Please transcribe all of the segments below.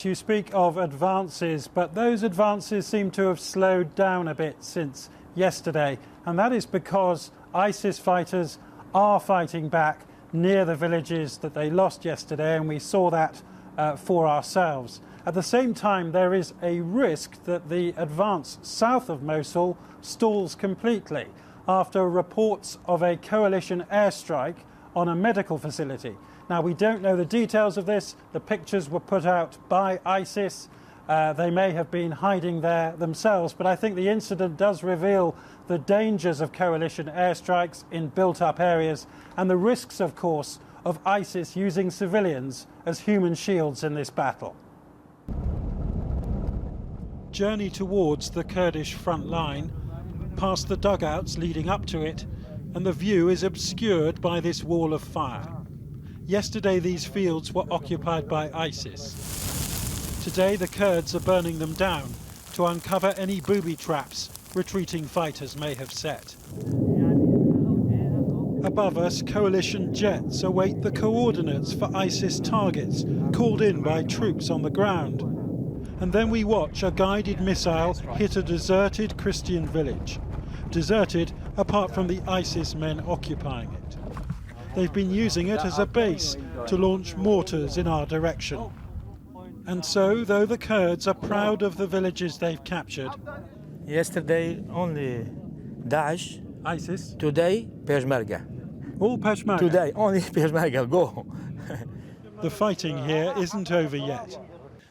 You speak of advances, but those advances seem to have slowed down a bit since yesterday, and that is because ISIS fighters are fighting back near the villages that they lost yesterday, and we saw that for ourselves. At the same time, there is a risk that the advance south of Mosul stalls completely after reports of a coalition airstrike on a medical facility. Now, we don't know the details of this. The pictures were put out by ISIS. They may have been hiding there themselves, but I think the incident does reveal the dangers of coalition airstrikes in built-up areas and the risks, of course, of ISIS using civilians as human shields in this battle. Journey towards the Kurdish front line, past the dugouts leading up to it, and the view is obscured by this wall of fire. Yesterday these fields were occupied by ISIS. Today the Kurds are burning them down to uncover any booby traps retreating fighters may have set. Above us, coalition jets await the coordinates for ISIS targets called in by troops on the ground. And then we watch a guided missile hit a deserted Christian village. Deserted apart from the ISIS men occupying it. They've been using it as a base to launch mortars in our direction. And so, though the Kurds are proud of the villages they've captured... Yesterday only Daesh. ISIS? Today, Peshmerga. All Peshmerga? Today, only Peshmerga, go. The fighting here isn't over yet.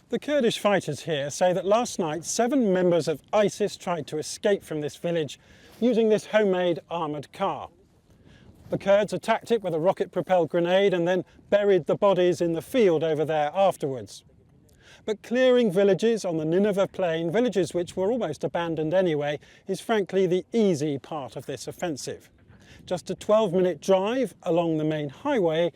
The Kurdish fighters here say that last night 7 members of ISIS tried to escape from this village using this homemade armoured car. The Kurds attacked it with a rocket-propelled grenade and then buried the bodies in the field over there afterwards. But clearing villages on the Nineveh plain, villages which were almost abandoned anyway, is frankly the easy part of this offensive. Just a 12-minute drive along the main highway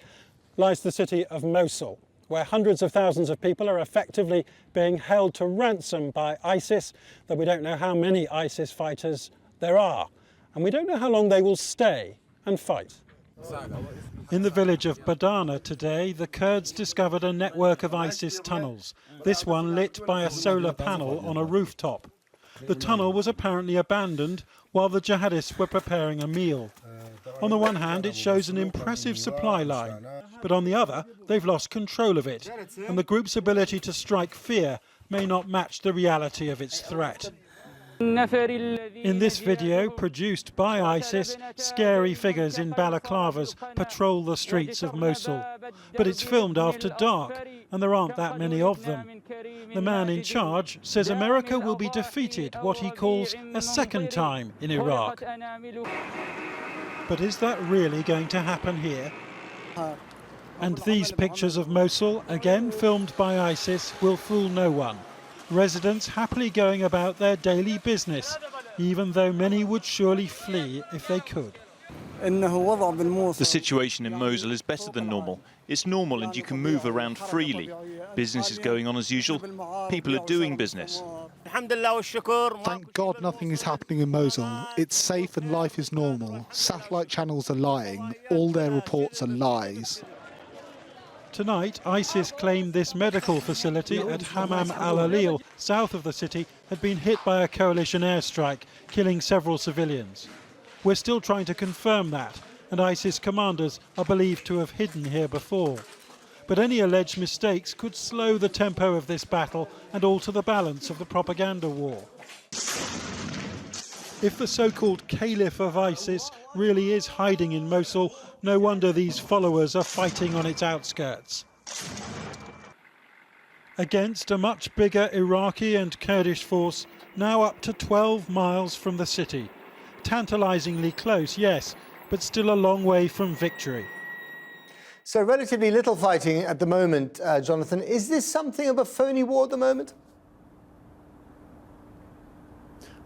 lies the city of Mosul, where hundreds of thousands of people are effectively being held to ransom by ISIS, though we don't know how many ISIS fighters there are, and we don't know how long they will stay and fight. In the village of Badana today, the Kurds discovered a network of ISIS tunnels, this one lit by a solar panel on a rooftop. The tunnel was apparently abandoned while the jihadists were preparing a meal. On the one hand, it shows an impressive supply line, but on the other, they've lost control of it, and the group's ability to strike fear may not match the reality of its threat. In this video, produced by ISIS, scary figures in balaclavas patrol the streets of Mosul. But it's filmed after dark, and there aren't that many of them. The man in charge says America will be defeated, what he calls a second time in Iraq. But is that really going to happen here? And these pictures of Mosul, again filmed by ISIS, will fool no one. Residents happily going about their daily business, even though many would surely flee if they could. The situation in Mosul is better than normal. It's normal and you can move around freely. Business is going on as usual. People are doing business. Thank God nothing is happening in Mosul. It's safe and life is normal. Satellite channels are lying. All their reports are lies. Tonight, ISIS claimed this medical facility at Hammam al-Alil, south of the city, had been hit by a coalition airstrike, killing several civilians. We're still trying to confirm that, and ISIS commanders are believed to have hidden here before. But any alleged mistakes could slow the tempo of this battle and alter the balance of the propaganda war. If the so-called caliph of ISIS really is hiding in Mosul, no wonder these followers are fighting on its outskirts. Against a much bigger Iraqi and Kurdish force, now up to 12 miles from the city. Tantalisingly close, yes, but still a long way from victory. So relatively little fighting at the moment, Jonathan. Is this something of a phony war at the moment?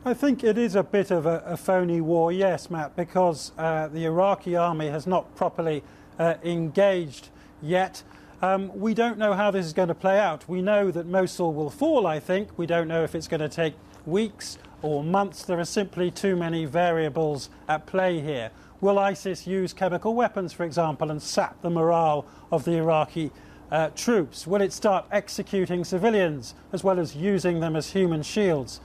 I think it is a bit of a phony war, yes, Matt, because the Iraqi army has not properly engaged yet. We don't know how this is going to play out. We know that Mosul will fall, I think. We don't know if it's going to take weeks or months. There are simply too many variables at play here. Will ISIS use chemical weapons, for example, and sap the morale of the Iraqi troops? Will it start executing civilians as well as using them as human shields?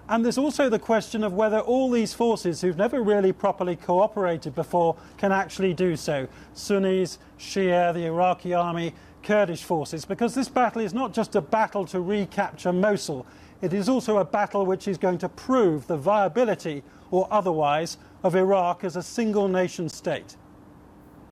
And there's also the question of whether all these forces who've never really properly cooperated before can actually do so. Sunnis, Shia, the Iraqi army, Kurdish forces, because this battle is not just a battle to recapture Mosul, it is also a battle which is going to prove the viability or otherwise of Iraq as a single nation state.